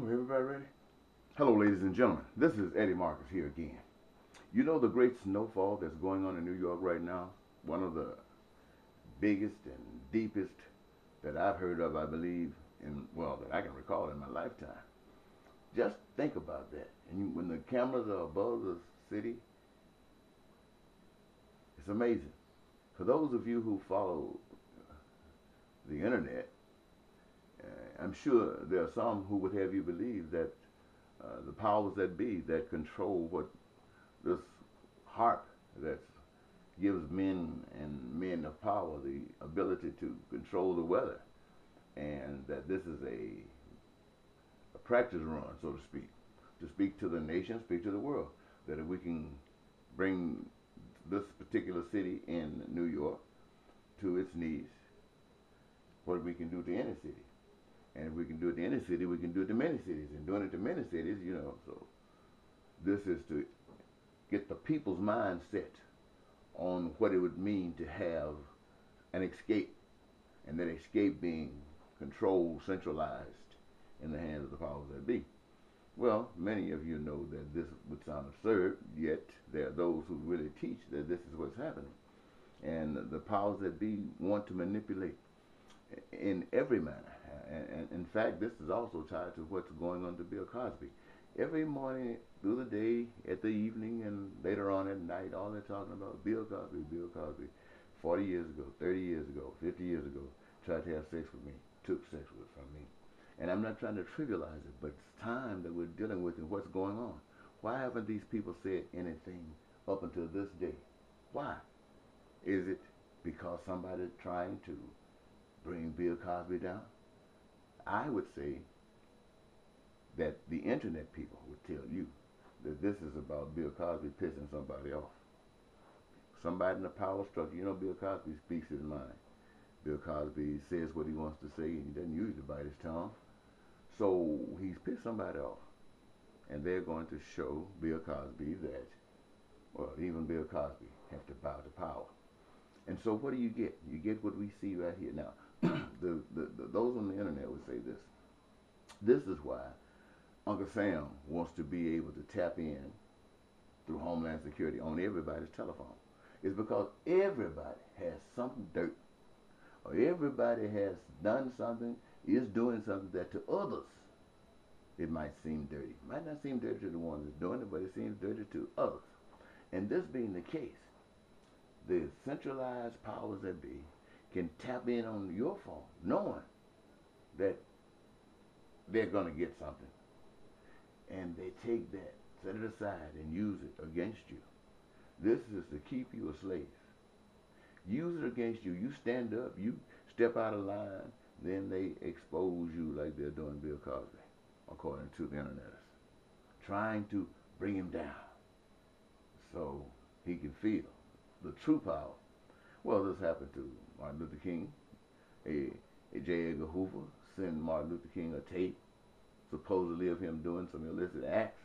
Oh, everybody ready? Hello, ladies and gentlemen. This is Eddie Marcus here again. You know the great snowfall that's going on in New York right now? One of the biggest and deepest that I've heard of, I believe, well, that I can recall in my lifetime. Just think about that. And when the cameras are above the city, it's amazing. For those of you who follow the internet, I'm sure there are some who would have you believe that the powers that be that control what this harp that gives men and men of power the ability to control the weather, and that this is a practice run, so to speak to the nation, speak to the world, that if we can bring this particular city in New York to its knees, what we can do to any city. And if we can do it to any city, we can do it to many cities. And doing it to many cities, so this is to get the people's mind set on what it would mean to have an escape, and that escape being controlled, centralized in the hands of the powers that be. Well, many of you know that this would sound absurd, yet there are those who really teach that this is what's happening. And the powers that be want to manipulate in every manner. And in fact, this is also tied to what's going on to Bill Cosby. Every morning, through the day, at the evening, and later on at night, all they're talking about Bill Cosby, Bill Cosby. 40 years ago, 30 years ago, 50 years ago, tried to have sex with me, took sex with from me. And I'm not trying to trivialize it, but it's time that we're dealing with and what's going on. Why haven't these people said anything up until this day? Why? Is it because somebody's trying to bring Bill Cosby down? I would say that the internet people would tell you that this is about Bill Cosby pissing somebody off. Somebody in the power structure. You know, Bill Cosby speaks his mind. Bill Cosby says what he wants to say, and he doesn't usually bite his tongue. So he's pissed somebody off. And they're going to show Bill Cosby that, well, even Bill Cosby have to bow to power. And so what do you get? You get what we see right here. Now, those on the internet would say this. This is why Uncle Sam wants to be able to tap in through Homeland Security on everybody's telephone. It's because everybody has some dirt, or everybody has done something, is doing something that to others it might seem dirty. It might not seem dirty to the one that's doing it, but it seems dirty to others. And this being the case, the centralized powers that be can tap in on your phone knowing that they're going to get something. And they take that, set it aside, and use it against you. This is to keep you a slave. Use it against you. You stand up, you step out of line, then they expose you like they're doing Bill Cosby, according to the interneters, trying to bring him down so he can feel the true power. Well, this happened to Martin Luther King. A J. Edgar Hoover sent Martin Luther King a tape, supposedly of him doing some illicit acts,